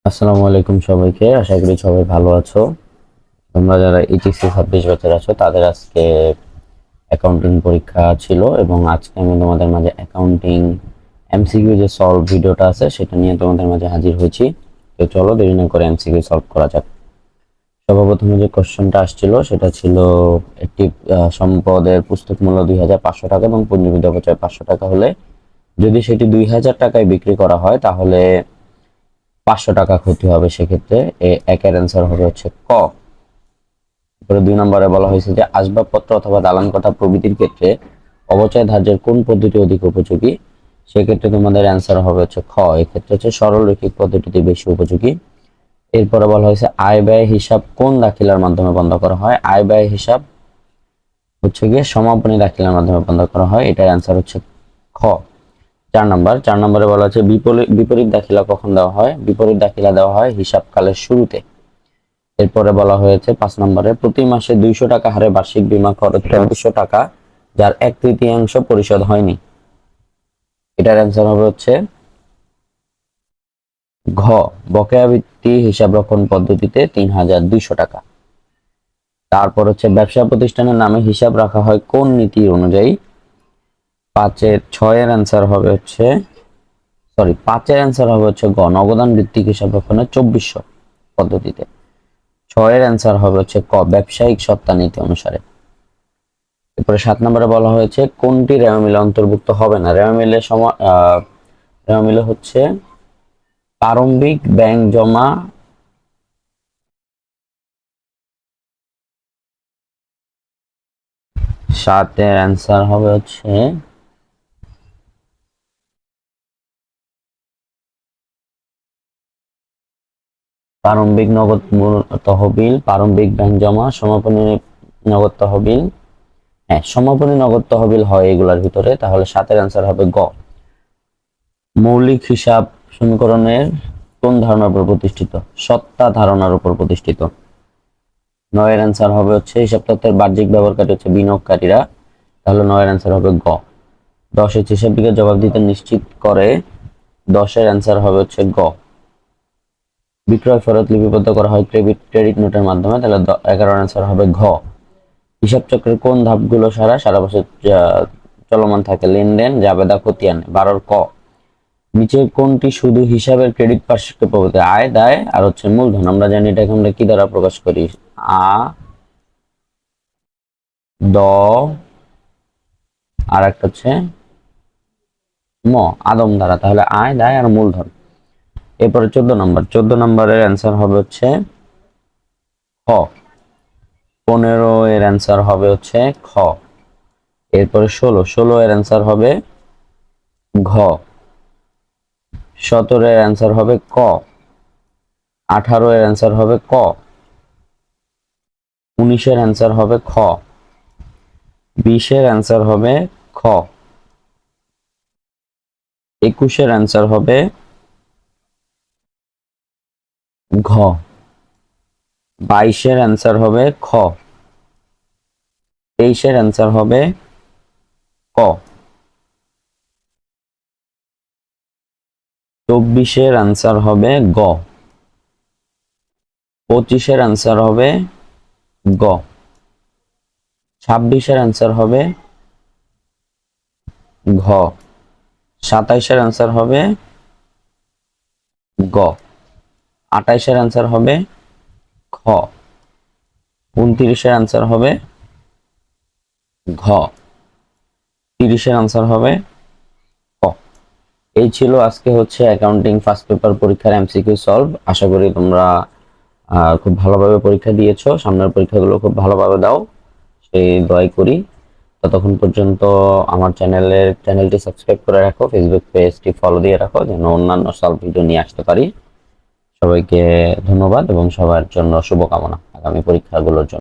আসসালামু আলাইকুম সবাইকে। আশা করি সবাই ভালো আছো। তোমরা যারা এইচএসসি 26 বছর আছো তাদের আজকে অ্যাকাউন্টিং পরীক্ষা ছিল এবং আজকে আমি তোমাদের মাঝে অ্যাকাউন্টিং এমসিকিউ যে সলভ ভিডিওটা আছে সেটা নিয়ে তোমাদের মাঝে হাজির হয়েছি। তো চলো দেরি না করে এমসিকিউ সলভ করা যাক। সর্বপ্রথমে যে কোশ্চেনটা আসছিল সেটা ছিল একটি সম্পদের পুস্তক মূল্য 2500 টাকা এবং পুঁজিবিদ অপচয় 500 টাকা হলে যদি সেটি 2000 টাকায় বিক্রি করা হয় তাহলে 500 টাকা ক্ষতি হবে। সেক্ষেত্রে একের অ্যান্সার হবে হচ্ছে ক। এরপরে 2 নম্বরে বলা হয়েছে যে আসবাবপত্র অথবা দালান কোঠা প্রভৃতির ক্ষেত্রে অবচয় ধার্যের কোন পদ্ধতি অধিক উপযোগী। সেক্ষেত্রে তোমাদের অ্যান্সার হবে হচ্ছে খ। এক্ষেত্রে হচ্ছে সরল রৈখিক পদ্ধতিটি বেশি উপযোগী। এরপরে বলা হয়েছে আয় ব্যয় হিসাব কোন দাখিলার মাধ্যমে বন্ধ করা হয়। আয় ব্যয় হিসাব হচ্ছে গিয়ে সমাপনী দাখিলার মাধ্যমে বন্ধ করা হয়। এটার অ্যান্সার হচ্ছে খ। 4 নম্বরে বলা হচ্ছে বিপরীত দাখিলা কখন দেওয়া হয়। বিপরীত দাখিলা দেওয়া হয় হিসাবকালের শুরুতে। এরপরে বলা হয়েছে 5 নম্বরে প্রতি মাসে 200 টাকা হারে বার্ষিক বীমা খরচ 3400 টাকা যার 1/3 পরিশোধ হয়নি। এটার অ্যান্সার হবে হচ্ছে ঘ। বকেয়া ভিত্তি হিসাব রক্ষণ পদ্ধতিতে 3200 টাকা। তারপর হচ্ছে ব্যবসা প্রতিষ্ঠানের নামে হিসাব রাখা হয় কোন নীতি অনুযায়ী। 5-6 এর অ্যান্সার হবে হচ্ছে 5 এর অ্যান্সার হবে হচ্ছে গ। নগদান ভিত্তিক হিসাব রক্ষণের 2400 পদ্ধতিতে। 6 এর অ্যান্সার হবে হচ্ছে ক। ব্যবসায়িক সত্তা নীতি অনুসারে। এরপরে 7 নম্বরে বলা হয়েছে কোনটি রেওয়া মিলে অন্তর্ভুক্ত হবে না। রেওয়া মিলে হচ্ছে প্রারম্ভিক ব্যাংক জমা, 7 এর অ্যান্সার হবে হচ্ছে প্রারম্ভিক নগদ তহবিল, প্রারম্ভিক ব্যাংক জমা, সমাপনী নগদ তহবিল। হ্যাঁ, সমাপনী নগদ তহবিল হয় এগুলোর ভিতরে, তাহলে 7 এর অ্যান্সার হবে গ। মৌলিক হিসাব সমীকরণের কোন ধারণার উপর প্রতিষ্ঠিত। সত্তা ধারণার উপর প্রতিষ্ঠিত। 9 এর অ্যান্সার হবে হচ্ছে হিসাব তত্ত্বের বাহ্যিক ব্যবহারকারী হচ্ছে বিনিয়োগকারীরা, তাহলে 9 এর অ্যান্সার হবে গ। 10 হচ্ছে হিসাববিজ্ঞান জবাব দিতে নিশ্চিত করে, 10 এর অ্যান্সার হবে হচ্ছে গ। বিক্রয় ফেরত লিপিবদ্ধ করা হয় ক্রেডিট নোটের মাধ্যমে, তাহলে 11 এর অ্যান্সার হবে ঘ। হিসাব চক্রের কোন ধাপগুলো সারা বছর চলমান থাকে। লেনদেন, জাবেদা, খতিয়ান। 12 ক। নিচে কোনটি শুধু হিসাবের ক্রেডিট পার্শ্বিককে প্রভাবিত। আয়, দায় আর হচ্ছে মূলধন। আমরা জানি এটাকে আমরা কি দ্বারা প্রকাশ করি। আ, দ আর একটা হচ্ছে ম, আদম দ্বারা। তাহলে আয়, দায় আর মূলধন। এরপরে 14 নম্বরের অ্যান্সার হবে হচ্ছে খ। 15 এর অ্যান্সার হবে হচ্ছে খ। এরপরে 16 এর অ্যান্সার হবে ঘ। 17 এর অ্যান্সার হবে ক। 18 এর অ্যান্সার হবে ক। 19 এর অ্যান্সার হবে খ। 20 এর অ্যান্সার হবে খ। 21 এর অ্যান্সার হবে ঘ। 22 এর অ্যান্সার হবে খ। 23 এর অ্যান্সার হবে ক। 24 এর অ্যান্সার হবে গ। 25 এর অ্যান্সার হবে গ। 26 এর অ্যান্সার হবে ঘ। 27 এর অ্যান্সার হবে গ। 28 এর অ্যান্সার হবে খ। 29 এর অ্যান্সার হবে ঘ। 30 এর অ্যান্সার হবে ক। এই ছিল আজকে হচ্ছে অ্যাকাউন্টিং ফার্স্ট পেপার পরীক্ষার এমসিকিউ সলভ। আশা করি তোমরা খুব ভালোভাবে পরীক্ষা দিয়েছো। সামনের পরীক্ষাগুলো খুব ভালোভাবে দাও, সেই দোয়াই করি। ততক্ষণ পর্যন্ত আমার চ্যানেলটি সাবস্ক্রাইব করে রাখো, ফেসবুক পেজটি ফলো দিয়ে রাখো যেন অন্যান্য সলভ ভিডিও নিয়ে আসতে পারি। সবাইকে ধন্যবাদ এবং সবার জন্য শুভকামনা আগামী পরীক্ষাগুলোর জন্য।